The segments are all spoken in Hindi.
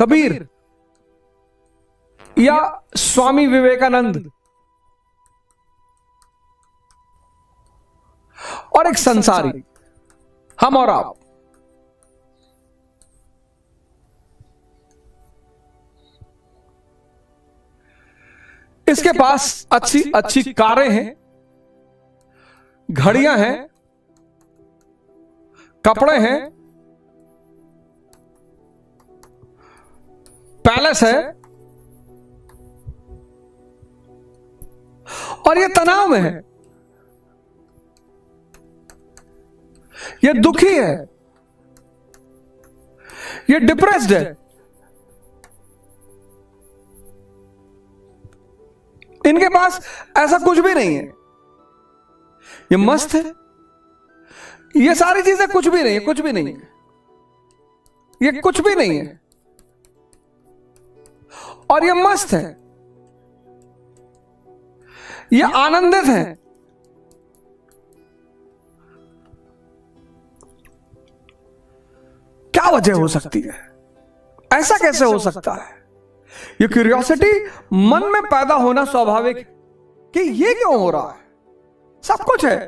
कबीर या स्वामी विवेकानंद, और एक संसारी, हम और आप। इसके पास अच्छी अच्छी कारें हैं, घड़ियां हैं, कपड़े हैं, पैलेस है, और ये तनाव में है, ये दुखी है, ये डिप्रेस्ड है। इनके पास ऐसा कुछ भी नहीं है, ये मस्त है। ये सारी चीजें कुछ भी नहीं है, कुछ भी नहीं है, ये कुछ भी नहीं है, और ये मस्त है, ये आनंदित है। क्या वजह हो सकती है? ऐसा कैसे हो सकता है? ये क्यूरियोसिटी मन में पैदा होना स्वाभाविक है कि ये क्यों हो रहा है। सब कुछ है,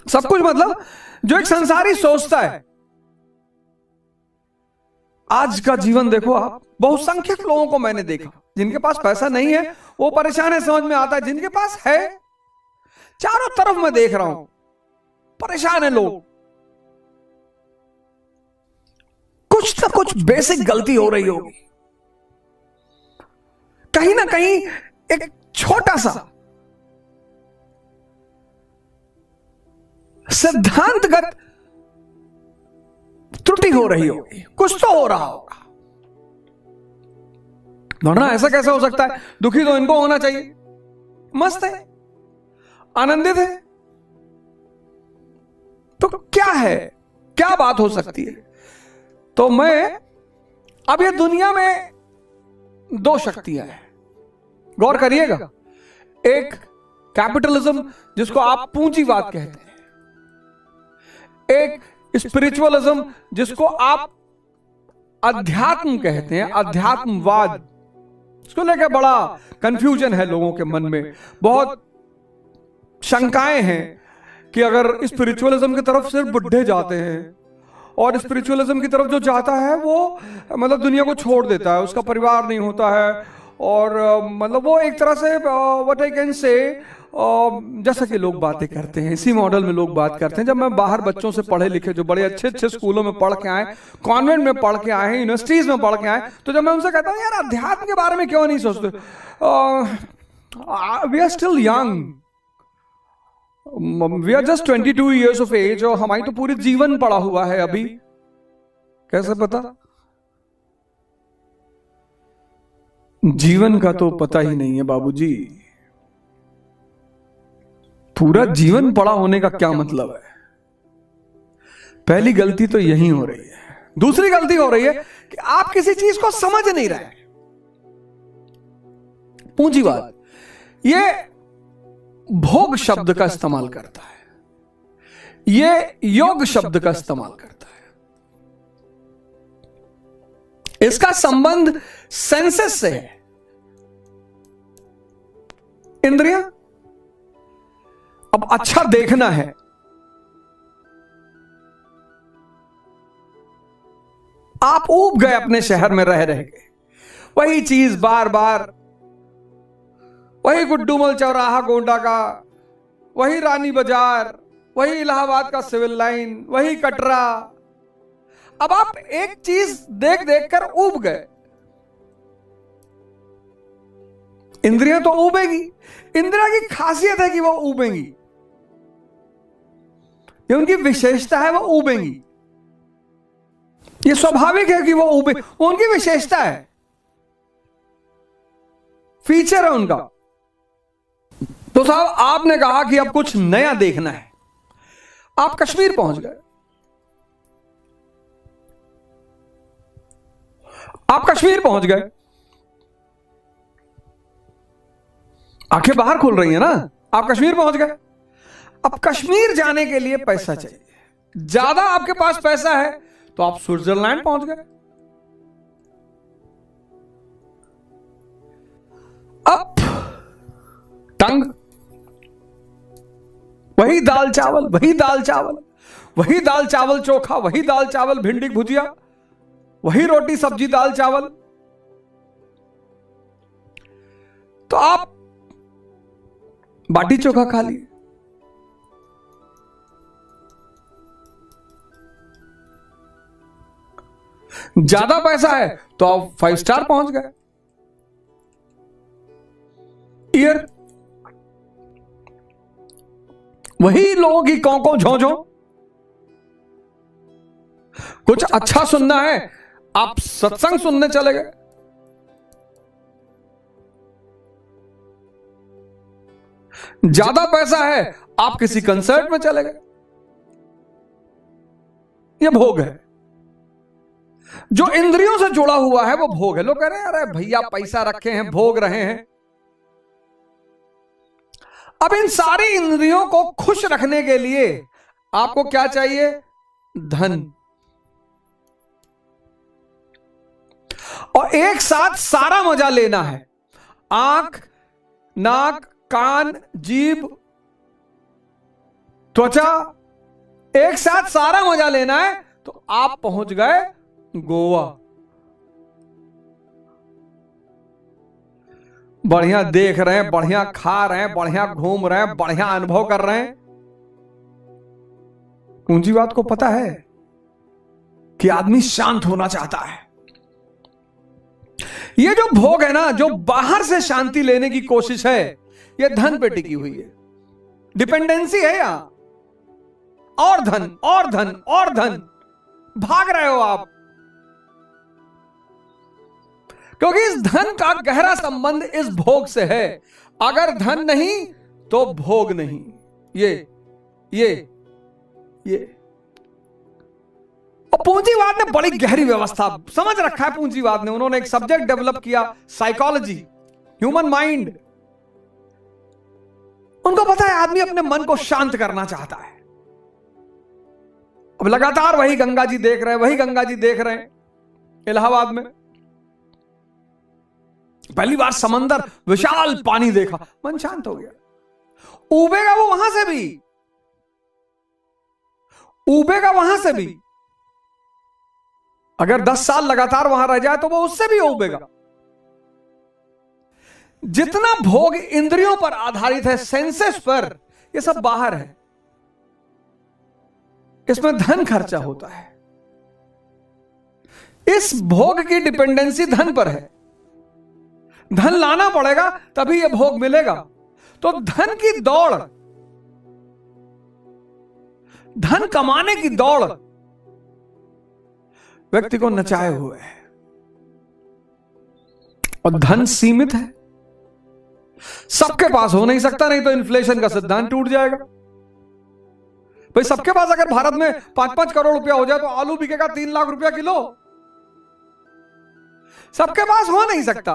सब कुछ मतलब जो एक संसारी सोचता है। आज का जीवन देखो आप, बहुसंख्यक लोगों को मैंने देखा, जिनके पास पैसा नहीं है वो परेशान है, समझ में आता है। जिनके पास है, चारों तरफ मैं देख रहा हूं, परेशान है लोग। कुछ ना कुछ बेसिक गलती हो रही होगी, कहीं ना कहीं एक छोटा सा सिद्धांतगत त्रुटि हो रही होगी, कुछ तो हो रहा होगा। वरना ऐसा कैसे हो सकता है? दुखी तो इनको होना चाहिए, मस्त है, आनंदित है, तो क्या है, क्या बात हो सकती है? तो मैं अब ये दुनिया में दो शक्तियां हैं, गौर करिएगा। एक कैपिटलिज्म, जिसको आप पूंजीवाद कहते हैं, एक स्पिरिचुअलिज्म, जिसको आप अध्यात्म कहते हैं, अध्यात्मवाद। इसको लेकर बड़ा कंफ्यूजन है लोगों के मन में, बहुत शंकाएं हैं कि अगर स्पिरिचुअलिज्म की तरफ सिर्फ बुढ़े जाते हैं, और स्पिरिचुअलिज्म की तरफ जो जाता है वो मतलब दुनिया को छोड़ देता है, उसका परिवार नहीं होता है, और मतलब वो एक तरह से व्हाट आई कैन से, जैसा कि लोग बातें करते हैं, इसी मॉडल में लोग बात करते हैं। जब मैं बाहर बच्चों से पढ़े लिखे, जो बड़े अच्छे अच्छे स्कूलों में पढ़ के आए, कॉन्वेंट में पढ़ के आए हैं, यूनिवर्सिटीज में पढ़ के आए, तो जब मैं उनसे कहता हूं यार अध्यात्म के बारे में क्यों नहीं सोचते, we are still young, we are just 22 years of age, और हमारी तो पूरी जीवन पड़ा हुआ है अभी। कैसे पता? जीवन का तो पता ही नहीं है बाबूजी। पूरा जीवन पड़ा होने का क्या मतलब है? पहली गलती तो यही हो रही है। दूसरी गलती हो रही है कि आप किसी चीज को समझ नहीं रहे। पूंजीवाद ये भोग शब्द का इस्तेमाल करता है, ये योग शब्द का इस्तेमाल करता है। इसका संबंध सेंसेस से है, इंद्रियां। अब अच्छा देखना है, आप ऊब गए अपने शहर में रह रहे गए, वही चीज बार बार, वही गुड्डूमल चौराहा गोंडा का, वही रानी बाजार, वही इलाहाबाद का सिविल लाइन, वही कटरा। अब आप एक चीज देख देख कर ऊब गए। इंद्रियां तो ऊबेगी, इंद्रिया की खासियत है कि वो ऊबेंगी, ये उनकी विशेषता है, वो ऊबेंगी। ये स्वाभाविक है कि वो ऊबे, उनकी विशेषता है, फीचर है उनका। तो साहब आपने कहा कि अब कुछ नया देखना है, आप कश्मीर पहुंच गए, आप कश्मीर पहुंच गए, आंखें बाहर खुल रही है ना, आप कश्मीर पहुंच गए। अब कश्मीर जाने के लिए पैसा चाहिए, ज्यादा आपके पास पैसा है तो आप स्विट्जरलैंड पहुंच गए। अब टंग, वही दाल चावल, वही दाल चावल, वही दाल चावल चोखा, वही दाल चावल भिंडी की भुजिया, वही रोटी सब्जी दाल चावल। तो आप बाटी चोखा खा लिए। ज्यादा पैसा है तो आप 5 स्टार पहुंच गए। ईयर, वही लोगों की कौं झोंझो। कुछ अच्छा सुनना है, आप सत्संग सुनने चले गए। ज्यादा पैसा है, आप किसी कंसर्ट में चले गए। यह भोग है। जो इंद्रियों से जुड़ा हुआ है वो भोग है। लोग कह रहे हैं अरे भैया पैसा रखे हैं, भोग रहे हैं। अब इन सारी इंद्रियों को खुश रखने के लिए आपको क्या चाहिए? धन। और एक साथ सारा मजा लेना है। आंख, नाक, कान, जीभ, त्वचा, एक साथ सारा मजा लेना है। तो आप पहुंच गए गोवा। बढ़िया देख रहे हैं, बढ़िया खा रहे हैं, बढ़िया घूम रहे हैं, बढ़िया अनुभव कर रहे हैं। पूंजीवाद को पता है कि आदमी शांत होना चाहता है। ये जो भोग है ना, जो बाहर से शांति लेने की कोशिश है, ये धन पे टिकी हुई है। डिपेंडेंसी है यहां। और धन और धन और धन, भाग रहे हो आप। क्योंकि इस धन का गहरा संबंध इस भोग से है। अगर धन नहीं तो भोग नहीं। ये और पूंजीवाद ने बड़ी गहरी व्यवस्था समझ रखा है। पूंजीवाद ने, उन्होंने एक सब्जेक्ट डेवलप किया, साइकोलॉजी, ह्यूमन माइंड। उनको पता है आदमी अपने मन को शांत करना चाहता है। अब लगातार वही गंगा जी देख रहे हैं, वही गंगा जी देख रहे हैं इलाहाबाद में। पहली बार समंदर, विशाल पानी देखा, मन शांत हो गया। उबेगा वो वहां से भी, उबेगा वहां से भी। अगर 10 साल लगातार वहां रह जाए तो वो उससे भी उबेगा। जितना भोग इंद्रियों पर आधारित है, सेंसेस पर, ये सब बाहर है। इसमें धन खर्चा होता है। इस भोग की डिपेंडेंसी धन पर है। धन लाना पड़ेगा तभी यह भोग मिलेगा। तो धन की दौड़, धन कमाने की दौड़ व्यक्ति को नचाए हुए है। और धन सीमित है, सबके पास हो नहीं सकता, नहीं तो इन्फ्लेशन का सिद्धांत टूट जाएगा। भाई सबके पास अगर भारत में 5-5 करोड़ रुपया हो जाए तो आलू बिकेगा 3 लाख रुपया किलो। सबके पास हो नहीं सकता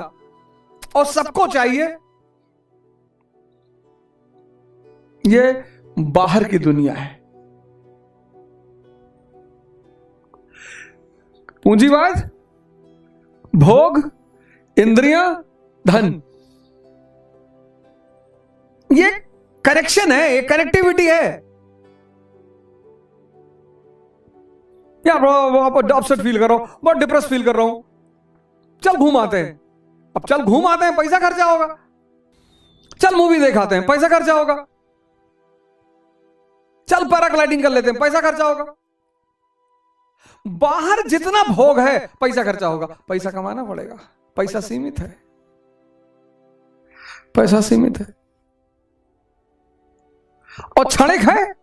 और सबको चाहिए। ये बाहर की दुनिया है। पूंजीवाद, भोग, इंद्रियां, धन, ये कनेक्शन है, ये कनेक्टिविटी है। यार आप अपसेट फील कर रहा हूं, बहुत डिप्रेस फील कर रहा हूं, चल घूम आते हैं। अब चल घूम आते हैं, पैसा खर्चा होगा। चल मूवी देखाते हैं, पैसा खर्चा होगा। चल पैराग्लाइडिंग कर लेते हैं, पैसा खर्चा होगा। बाहर जितना भोग है पैसा खर्चा होगा। पैसा कमाना पड़ेगा, पैसा सीमित है, पैसा सीमित है और क्षणिक है।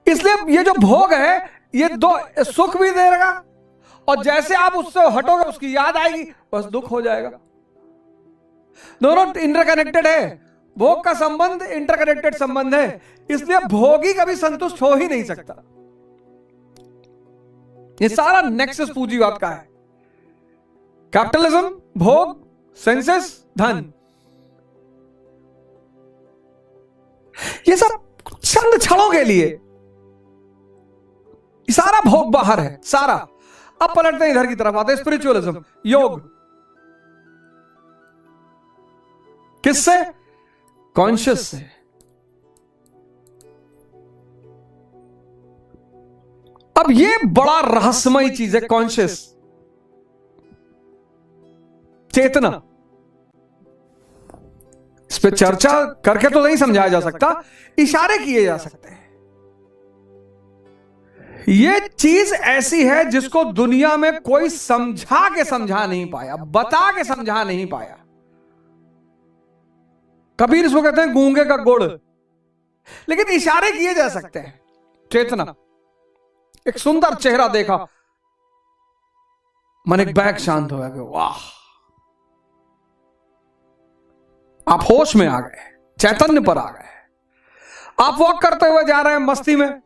इसलिए ये जो भोग है ये दो सुख भी देगा और जैसे आप उससे हटोगे उसकी याद आएगी, बस दुख हो जाएगा। दोनों इंटरकनेक्टेड है। भोग का संबंध इंटरकनेक्टेड संबंध है। इसलिए भोगी कभी संतुष्ट हो ही नहीं सकता। ये सारा नेक्सस पूंजीवाद का है। कैपिटलिज्म, भोग, सेंसेस, धन, ये सब चंद क्षणों के लिए, सारा भोग बाहर है, सारा। अब पलटते हैं इधर की तरफ, आते हैं स्पिरिचुअलिज्म, योग। किससे? कॉन्शियस से। अब ये बड़ा रहस्यमयी चीज है, कॉन्शियस, चेतना। इस पे चर्चा करके तो नहीं समझाया जा सकता, इशारे किए जा सकते हैं। ये चीज ऐसी है जिसको दुनिया में कोई समझा नहीं पाया, बता के समझा नहीं पाया। कबीर इसको कहते हैं गूंगे का गुड़, लेकिन इशारे किए जा सकते हैं। चेतना, एक सुंदर चेहरा देखा, मन एक बैग शांत हो गया, वाह, आप होश में आ गए, चैतन्य पर आ गए। आप वॉक करते हुए जा रहे हैं मस्ती में,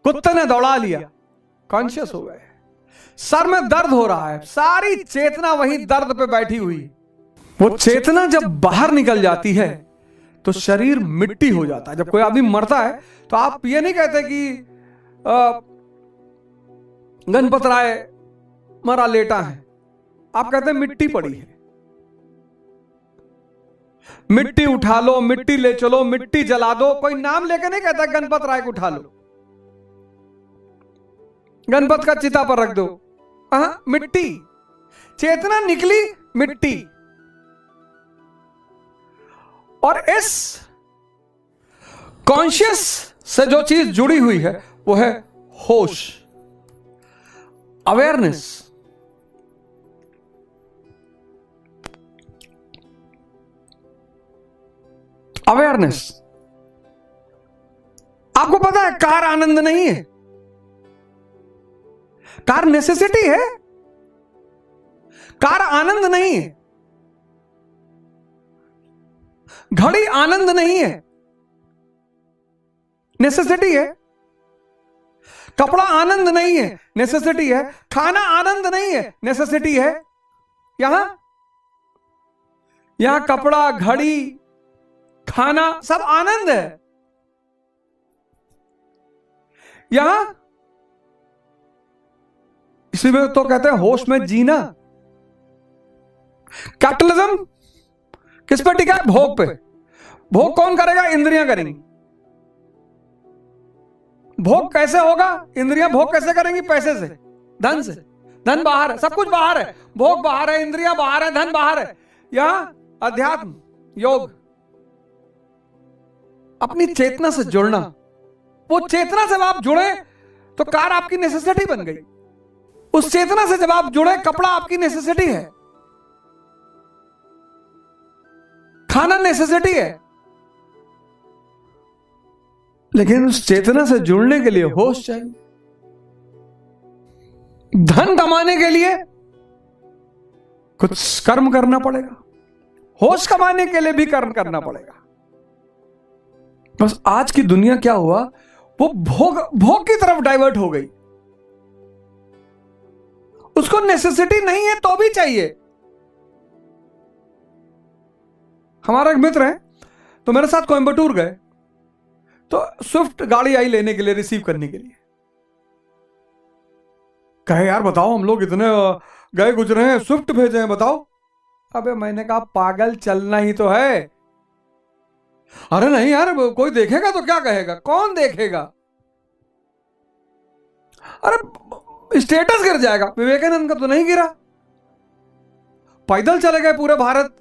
कुत्ते ने दौड़ा लिया, कॉन्शियस हो गए। सर में दर्द हो रहा है, सारी चेतना वही दर्द पे बैठी हुई। वो चेतना जब बाहर निकल जाती है तो शरीर मिट्टी हो जाता है। जब कोई आदमी मरता है तो आप ये नहीं कहते कि गणपत राय मरा लेटा है, आप कहते हैं मिट्टी पड़ी है। मिट्टी उठा लो, मिट्टी ले चलो, मिट्टी जला दो। कोई नाम लेके नहीं कहता गणपत राय को उठा लो, गणपत का चिता पर रख दो। मिट्टी, चेतना निकली, मिट्टी। और इस कॉन्शियस से जो चीज जुड़ी हुई है वो है होश, अवेयरनेस। अवेयरनेस। आपको पता है कार आनंद नहीं है, कार नेसेसिटी है, कार आनंद नहीं है। घड़ी आनंद नहीं है, नेसेसिटी है। कपड़ा आनंद नहीं है, नेसेसिटी है। खाना आनंद नहीं है, नेसेसिटी है। यहां कपड़ा, घड़ी, खाना सब आनंद है। यहां इसलिए तो कहते हैं होश में जीना। कैपिटलिज्म किस पे टिका है? भोग पे। भोग कौन करेगा? इंद्रियां करेंगी। भोग कैसे होगा? इंद्रियां भोग कैसे करेंगी? पैसे से, धन से। धन बाहर है, सब कुछ बाहर है, भोग बाहर है, इंद्रियां बाहर है, धन बाहर है। यहां अध्यात्म, योग, अपनी चेतना से जुड़ना। वो चेतना से जब आप जुड़े तो कार आपकी नेसेसिटी बन गई। उस चेतना से जब आप जुड़े, कपड़ा आपकी नेसेसिटी है, खाना नेसेसिटी है। लेकिन उस चेतना से जुड़ने के लिए होश चाहिए। धन कमाने के लिए कुछ कर्म करना पड़ेगा, होश कमाने के लिए भी कर्म करना पड़ेगा। बस आज की दुनिया क्या हुआ, वो भोग की तरफ डाइवर्ट हो गई। उसको नेसेसिटी नहीं है तो भी चाहिए। हमारा एक मित्र है, तो मेरे साथ कोयंबटूर गए, तो स्विफ्ट गाड़ी आई लेने के लिए, रिसीव करने के लिए। कहे यार बताओ, हम लोग इतने गए गुजरे हैं, स्विफ्ट भेजे हैं, बताओ। अबे मैंने कहा पागल, चलना ही तो है। अरे नहीं यार, कोई देखेगा तो क्या कहेगा? कौन देखेगा? अरे स्टेटस गिर जाएगा। विवेकानंद का तो नहीं गिरा, पैदल चले गए पूरे भारत।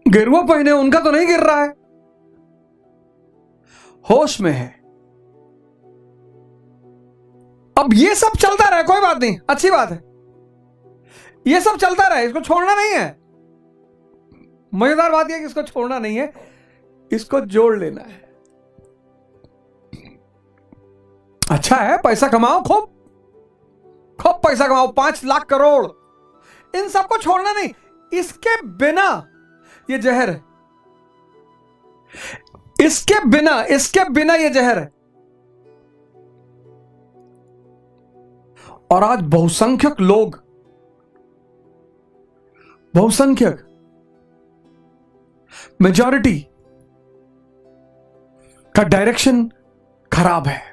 गिरवो पहने, उनका तो नहीं गिर रहा है। होश में है। अब ये सब चलता रहे, कोई बात नहीं, अच्छी बात है, ये सब चलता रहे, इसको छोड़ना नहीं है। मजेदार बात यह कि इसको छोड़ना नहीं है, इसको जोड़ लेना है। अच्छा है, पैसा कमाओ, खूब खूब पैसा कमाओ, 5 लाख करोड़, इन सबको छोड़ना नहीं। इसके बिना ये जहर है, इसके बिना ये जहर है। और आज बहुसंख्यक लोग, मेजॉरिटी का डायरेक्शन खराब है।